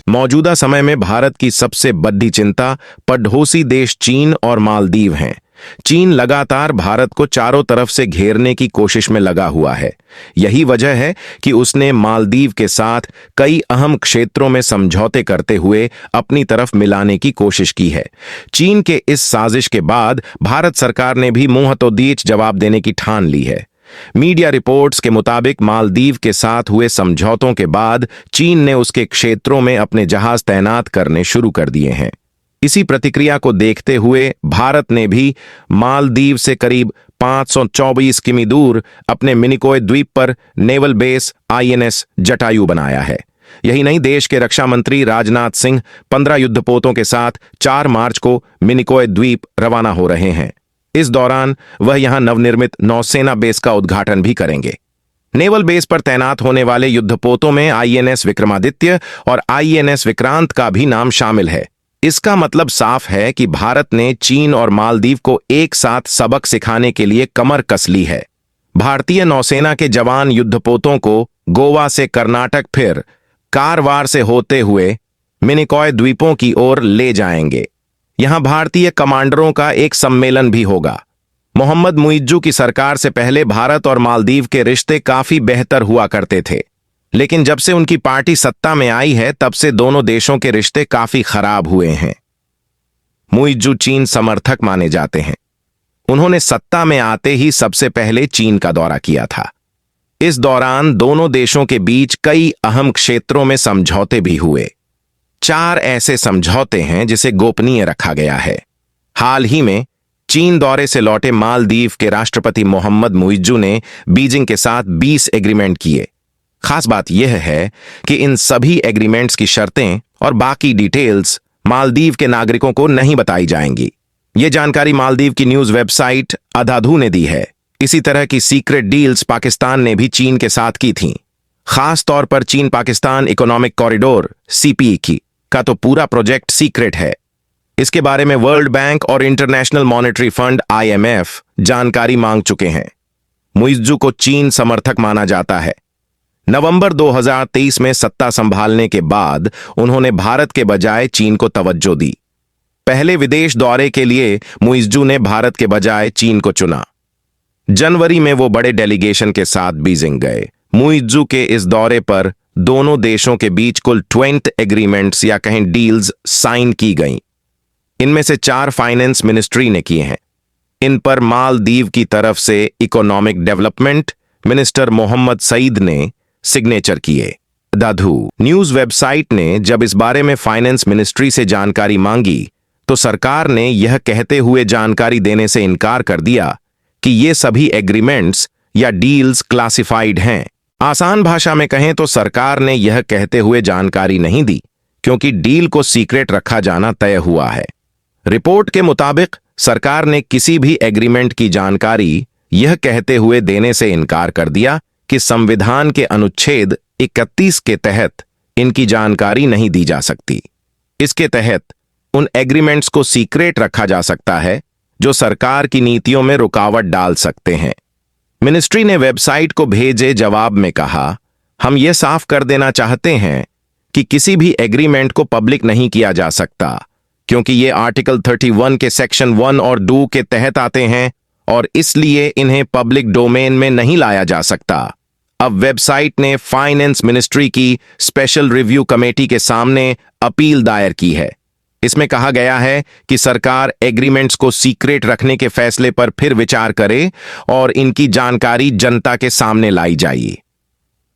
मौजूदा समय में भारत की सबसे बड़ी चिंता पड़ोसी देश चीन और मालदीव हैं। चीन लगातार भारत को चारों तरफ से घेरने की कोशिश में लगा हुआ है। यही वजह है कि उसने मालदीव के साथ कई अहम क्षेत्रों में समझौते करते हुए अपनी तरफ मिलाने की कोशिश की है। चीन के इस साजिश के बाद भारत सरकार ने भी मुंहतोड़ जवाब देने की ठान ली है। मीडिया रिपोर्ट्स के मुताबिक मालदीव के साथ हुए समझौतों के बाद चीन ने उसके क्षेत्रों में अपने जहाज तैनात करने शुरू कर दिए हैं। इसी प्रतिक्रिया को देखते हुए भारत ने भी मालदीव से करीब 524 किमी दूर अपने मिनिकॉय द्वीप पर नेवल बेस INS जटायु बनाया है। यही नहीं, देश के रक्षा मंत्री राजनाथ सिंह 15 युद्धपोतों के साथ 4 मार्च को मिनिकॉय द्वीप रवाना हो रहे हैं। इस दौरान वह यहां नवनिर्मित नौसेना बेस का उद्घाटन भी करेंगे। नेवल बेस पर तैनात होने वाले युद्धपोतों में INS विक्रमादित्य और INS विक्रांत का भी नाम शामिल है। इसका मतलब साफ है कि भारत ने चीन और मालदीव को एक साथ सबक सिखाने के लिए कमर कस ली है। भारतीय नौसेना के जवान युद्धपोतों को गोवा से कर्नाटक फिर कारवार से होते हुए मिनिकॉय द्वीपों की ओर ले जाएंगे। यहां भारतीय कमांडरों का एक सम्मेलन भी होगा। मोहम्मद मुइज्जू की सरकार से पहले भारत और मालदीव के रिश्ते काफी बेहतर हुआ करते थे, लेकिन जब से उनकी पार्टी सत्ता में आई है तब से दोनों देशों के रिश्ते काफी खराब हुए हैं। मुइज्जू चीन समर्थक माने जाते हैं। उन्होंने सत्ता में आते ही सबसे पहले चीन का दौरा किया था। इस दौरान दोनों देशों के बीच कई अहम क्षेत्रों में समझौते भी हुए। 4 ऐसे समझौते हैं जिसे गोपनीय रखा गया है। हाल ही में चीन दौरे से लौटे मालदीव के राष्ट्रपति मोहम्मद मुइज्जू ने बीजिंग के साथ 20 एग्रीमेंट किए। खास बात यह है कि इन सभी एग्रीमेंट्स की शर्तें और बाकी डिटेल्स मालदीव के नागरिकों को नहीं बताई जाएंगी। ये जानकारी मालदीव की न्यूज वेबसाइट अधाधू ने दी है। इसी तरह की सीक्रेट डील्स पाकिस्तान ने भी चीन के साथ की थीं। खास तौर पर चीन पाकिस्तान इकोनॉमिक कॉरिडोर CPE की का तो पूरा प्रोजेक्ट सीक्रेट है। इसके बारे में वर्ल्ड बैंक और इंटरनेशनल मॉनेटरी फंड IMF जानकारी मांग चुके हैं। मुइज्जू को चीन समर्थक माना जाता है। नवंबर 2023 में सत्ता संभालने के बाद उन्होंने भारत के बजाय चीन को तवज्जो दी। पहले विदेश दौरे के लिए मुइज्जू ने भारत के बजाय चीन को चुना। जनवरी में वो बड़े डेलीगेशन के साथ बीजिंग गए। मुइज्जू के इस दौरे पर दोनों देशों के बीच कुल 20 एग्रीमेंट्स या कहें डील्स साइन की गईं। इनमें से 4 फाइनेंस मिनिस्ट्री ने किए हैं। इन पर मालदीव की तरफ से economic development minister Mohammed Saeed ने सिग्नेचर किए। दाधू न्यूज वेबसाइट ने जब इस बारे में फाइनेंस मिनिस्ट्री से जानकारी मांगी तो सरकार ने यह कहते हुए जानकारी देने से इनकार कर दिया कि ये सभी एग्रीमेंट्स या डील्स क्लासिफाइड हैं। आसान भाषा में कहें तो सरकार ने यह कहते हुए जानकारी नहीं दी क्योंकि डील को सीक्रेट रखा जाना तय हुआ है। रिपोर्ट के मुताबिक सरकार ने किसी भी एग्रीमेंट की जानकारी यह कहते हुए देने से इनकार कर दिया कि संविधान के अनुच्छेद 31 के तहत इनकी जानकारी नहीं दी जा सकती। इसके तहत उन एग्रीमेंट्स को सीक्रेट रखा जा सकता है जो सरकार की नीतियों में रुकावट डाल सकते हैं। मिनिस्ट्री ने वेबसाइट को भेजे जवाब में कहा, हम ये साफ कर देना चाहते हैं कि किसी भी एग्रीमेंट को पब्लिक नहीं किया जा सकता क्योंकि ये आर्टिकल 31 के सेक्शन 1 और 2 के तहत आते हैं और इसलिए इन्हें पब्लिक डोमेन में नहीं लाया जा सकता। अब वेबसाइट ने फाइनेंस मिनिस्ट्री की स्पेशल रिव्यू कमेटी के सामने अपील दायर की है। इसमें कहा गया है कि सरकार एग्रीमेंट्स को सीक्रेट रखने के फैसले पर फिर विचार करे और इनकी जानकारी जनता के सामने लाई जाए।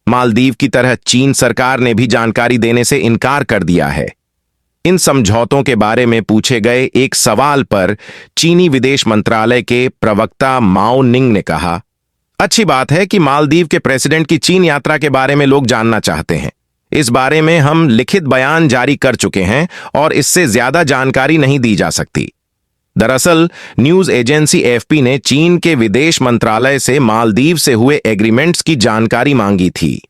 मालदीव की तरह चीन सरकार ने भी जानकारी देने से इनकार कर दिया है। इन समझौतों के बारे में पूछे गए एक सवाल पर चीनी विदेश मंत्रालय के प्रवक्ता माओ निंग ने कहा, अच्छी बात है कि मालदीव के प्रेसिडेंट की चीन यात्रा के बारे में लोग जानना चाहते हैं। इस बारे में हम लिखित बयान जारी कर चुके हैं और इससे ज्यादा जानकारी नहीं दी जा सकती। दरअसल न्यूज एजेंसी AFP ने चीन के विदेश मंत्रालय से मालदीव से हुए एग्रीमेंट्स की जानकारी मांगी थी।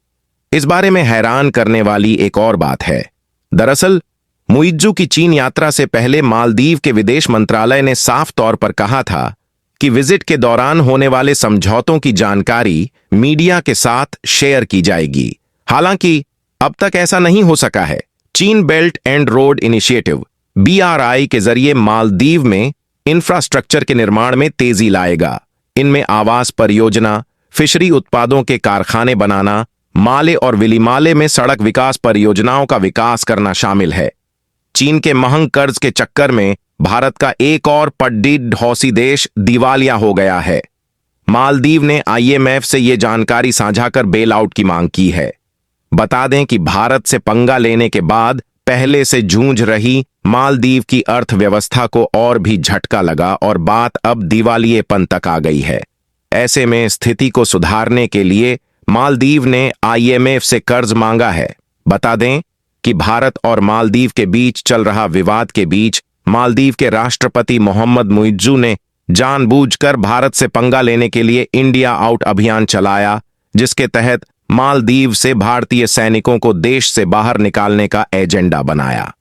इस बारे में हैरान करने वाली एक और बात है। दरअसल मुइज्जू की चीन यात्रा से पहले मालदीव के विदेश मंत्रालय ने साफ तौर पर कहा था कि विजिट के दौरान होने वाले समझौतों की जानकारी मीडिया के साथ शेयर की जाएगी। हालांकि अब तक ऐसा नहीं हो सका है। चीन belt and road initiative BRI के जरिए मालदीव में इंफ्रास्ट्रक्चर के निर्माण में तेजी लाएगा। इनमें आवास परियोजना, फिशरी उत्पादों के कारखाने बनाना, माले और विलिमाले में सड़क विकास परियोजनाओं का विकास करना शामिल है। चीन के महंग कर्ज के चक्कर में भारत का एक और पड़ोसी देश दिवालिया हो गया है। मालदीव ने IMF से ये जानकारी साझा कर बेल आउट की मांग की है। बता दें कि भारत से पंगा लेने के बाद पहले से जूझ रही मालदीव की अर्थव्यवस्था को और भी झटका लगा और बात अब दिवालियेपन तक आ गई है। ऐसे में स्थिति को सुधारने के लिए मालदीव ने IMF से कर्ज मांगा है। बता दें कि भारत और मालदीव के बीच चल रहा विवाद के बीच मालदीव के राष्ट्रपति मोहम्मद मुइज्जू ने जानबूझकर भारत से पंगा लेने के लिए इंडिया आउट अभियान चलाया, जिसके तहत मालदीव से भारतीय सैनिकों को देश से बाहर निकालने का एजेंडा बनाया।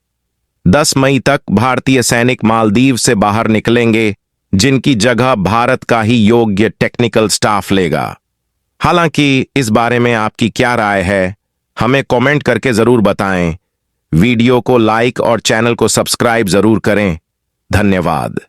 10 मई तक भारतीय सैनिक मालदीव से बाहर निकलेंगे, जिनकी जगह भारत का ही योग्य टेक्निकल स्टाफ लेगा। हालांकि इस बारे में आपकी क्या राय है, हमें कमेंट करके जरूर बताएं। वीडियो को लाइक और चैनल को सब्सक्राइब जरूर करें। धन्यवाद।